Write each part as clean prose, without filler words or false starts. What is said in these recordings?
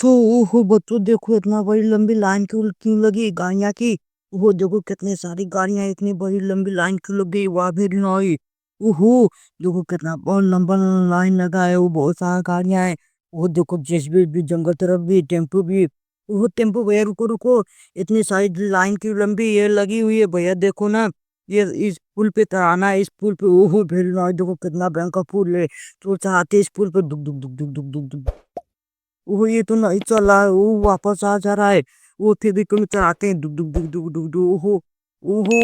बच्चों, ओहो बच्चों देखो इतना बड़ी लंबी लाइन क्यों क्यों लगी गाड़ियां की। वो देखो कितनी सारी गाड़ियां, इतनी बड़ी लंबी लाइन क्यों लग गई, वाह भी नहीं। ओहो देखो कितना बहुत लंबा लाइन लगा है, वो बहुत सारी गाड़ियां हैं। वो देखो जेसीबी भी, जंगल तरफ भी, टेम्पो भी। वो टेम्पो भैया रुको रुको, इतनी सारी लाइन क्यों लंबी ये लगी हुई है भैया, देखो ना। ये इस पुल पे आना है, इस पुल पे। ओहो भेड़ ना, देखो कितना भयंकर पुल है। तो चाहते इस पुल पे दुक दुक दुक दुक दुक दुक दुक। वो ये तो नहीं चल रहा है, वो वापस आ जा रहा है। वो फिर भी क्यों चलाते हैं, दुक दुक दुक दुक दुक दुक। ओहो ओहो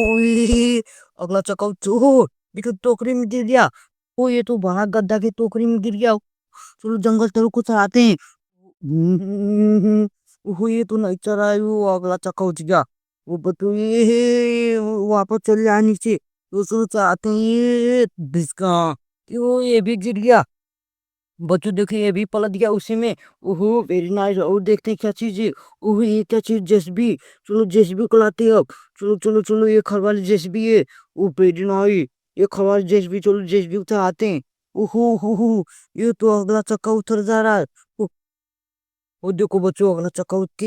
अगला चक्का ओहो, ये तो टोकरी में गिर गया। ओ ये तो बड़ा गड्ढा के टोकरी में गिर गया। चलो जंगल तरफ को चलाते हैं। ओहो ये तो नहीं चल रहा है, वो अगला चक्का उठ गया। वो बतो ये वापस चल जाए नीचे। तो चलो चलाते हैं, ये भिसका क्यों ये भी गिर गया। बच्चों देखो ये भी पलट गया उसी में। ओहो वेरी नाइस, और देखते हैं क्या चीज है। ओहो ये क्या चीज, जेसीबी। चलो जेसीबी को लाते हैं अब। चलो चलो चलो, ये खरवाली जेसीबी है। ओ वेरी नाइस, ये खरवाली जेसीबी, चलो जेसीबी उतर आते हैं। ओहो हो, ये तो अगला चक्का उतर जा रहा है। वो देखो बच्चों अगला चक्का उठ के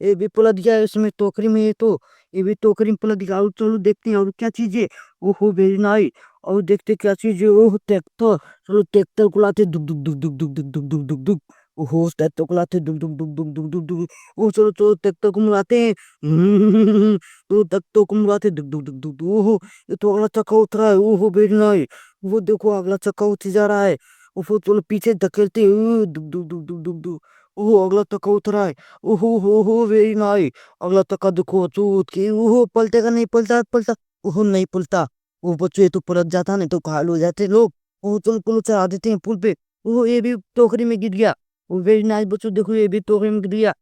ये भी पलट गया है उसमें टोकरी में, ये तो ये भी टोकरी में पलट गया। और चलो देखते हैं और क्या चीज है। ओहो वेरी नाइस, और देखते क्या चीज है। ओह ट्रैक्टर, चलो ट्रैक्टर को लाते दुक दुक दुक दुक दुक दुक दुक दुक दुक दुक। ओहो ट्रैक्टर को लाते दुक दुक दुक दुक दुक दुक दुक। ओ चलो चलो ट्रैक्टर को मिलाते हैं। तो ट्रैक्टर को मिलाते दुक दुक दुक दुक दुक। ओहो ये तो अगला चक्का उठ रहा है। ओहो वेरी नाइस, वो देखो अगला चक्का उठ जा रहा है। ओहो चलो पीछे धकेलते दुक दुक दुक दुक दुक दुक। ओहो अगला तक्का उतरा है। ओहो हो वेरी नाइस, अगला तक्का देखो चूत के। ओहो पलटेगा नहीं, पलटा पलटा। ओहो नहीं पलटा। वो बच्चों ये तो पलट जाता, नहीं तो घायल हो जाते लोग। ओहो चलो पुल चढ़ा देते हैं पुल पे। ओहो ये भी टोकरी में गिर गया। वो वेरी नाइस बच्चों, देखो ये भी टोकरी में गिर गया।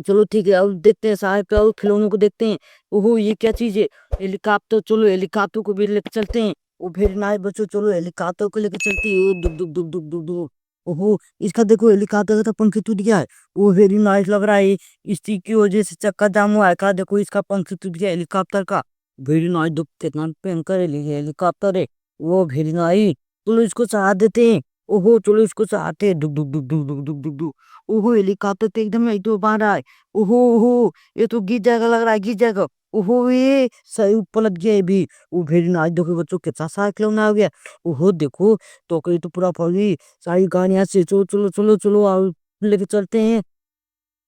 चलो ठीक है, अब देखते हैं सारे पे और खिलौनों को देखते हैं। ओहो ये क्या चीज है, हेलीकॉप्टर। चलो हेलीकॉप्टर को भी लेकर चलते हैं। वो फिर ना बच्चों, चलो हेलीकॉप्टर को लेकर चलते हैं। ओ, दुक दुक दुक दुक दुक दुक। ओहो इसका देखो हेलीकॉप्टर का तो पंख टूट गया है। वो वेरी नाइस लग रहा है। इसी की वजह से चक्का जाम हुआ है का, देखो इसका पंख टूट गया हेलीकॉप्टर का। वेरी नाइस, दुख कितना भयंकर हेलीकॉप्टर है। वो वेरी नाइस, चलो इसको चढ़ा देते हैं। ओहो चलो इसको चढ़ाते हैं, दुक दुक दुक दुक दुक दुक दुक दुक। ओहो हेलीकॉप्टर तो एकदम नहीं तो बन रहा है। ओहो ओहो ये तो गिर जाएगा लग रहा है, गिर जाएगा। ओहो ये सही पलट गया ये भी। वो भेड़ी ना, आज देखो बच्चों कितना सारा खिलौना हो गया। ओहो देखो टोकरी तो पूरा फल गई सारी गाड़ियां से। चलो चलो चलो चलो और लेके चलते हैं,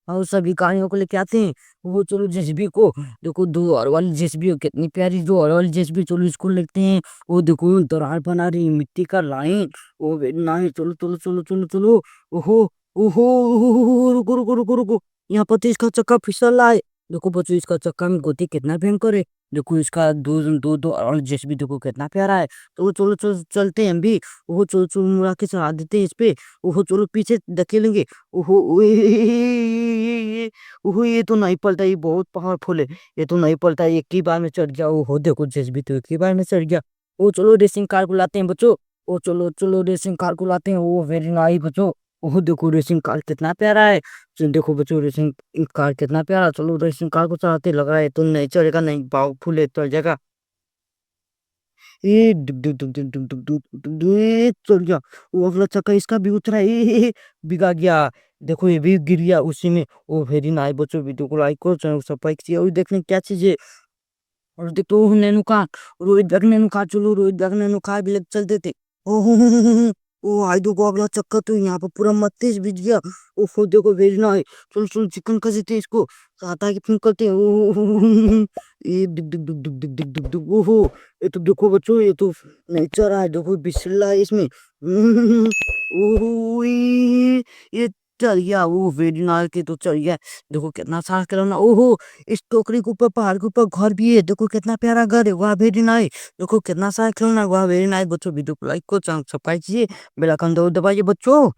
और सभी गाड़ियों को लेके आते हैं। वो चलो जेसीबी को देखो, दो और वाली जेसीबी हो कितनी प्यारी, दो और वाली जेसीबी, चलो इसको लेते हैं। वो देखो दरार बना रही मिट्टी का लाइन। ओ नहीं, चलो चलो चलो चलो चलो। ओहो ओहो ओहो, रुको रुको रुको रुको, यहाँ पर तो इसका चक्का फिसल रहा है। देखो बच्चों इसका चक्का में गति कितना भयंकर है। देखो इसका दो दो दो और जेसीबी देखो कितना प्यारा है। तो वो चलो चलो चलते हैं हम भी। वो चलो चलो मुड़ा के चढ़ा देते हैं इस पे। वो चलो पीछे धकेलेंगे। ओहो ओहो ये तो नहीं पलटा, ये बहुत पावरफुल है। ये तो नहीं पलटा, एक ही बार में चढ़ गया। ओहो देखो जेसीबी तो एक ही बार में चढ़ गया। ओ चलो रेसिंग कार को लाते हैं बच्चों। ओ चलो चलो रेसिंग कार को लाते हैं। ओ वेरी नाइस बच्चों। ओहो देखो रेसिंग कार कितना प्यारा है। देखो बच्चों रेसिंग कार कितना प्यारा। चलो रेसिंग कार को चलाते, लग रहा है तो नहीं चलेगा, नहीं पावरफुल है, चल जाएगा। ए डुक डुक डुक डुक डुक डुक डुक डुक डुक, ए, चल गया। वो अगला चक्का इसका भी उतरा, बिगा गया। देखो ये भी गिर गया उसी में। ओ वेरी नाइस बच्चों, वीडियो को लाइक करो, चैनल को सब्सक्राइब कीजिए। और देखने क्या चीज है। और देखो nano car, Rohit bag nano car, चलो रोहित बैग नैनो कार भी लेके चलते थे। ओ आई दो को अगला चक्कर तो यहाँ पर पूरा मत्तीस बिज गया। ओ फो देखो भेजना है। चलो चलो चिकन का देते इसको, खाता है कि फिर करते हैं। ये दुक दुक दुक दुक दुक दुक दुक दुक। ओहो ये तो देखो बच्चों, ये तो नहीं चल रहा है, देखो बिस्मिल्लाह है इसमें। ओहो ये चल गया। वो वेरिनाल के तो चल गया। देखो कितना सारा खिलौना। ओहो इस टोकरी के ऊपर, पहाड़ के ऊपर घर भी है, देखो कितना प्यारा घर है। वाह वेरी नाइस, देखो कितना सारा खिलौना। वाह वेरी नाइस बच्चों, वीडियो को लाइक को सब्सक्राइब कीजिए, बेल आइकन दबाइए बच्चों।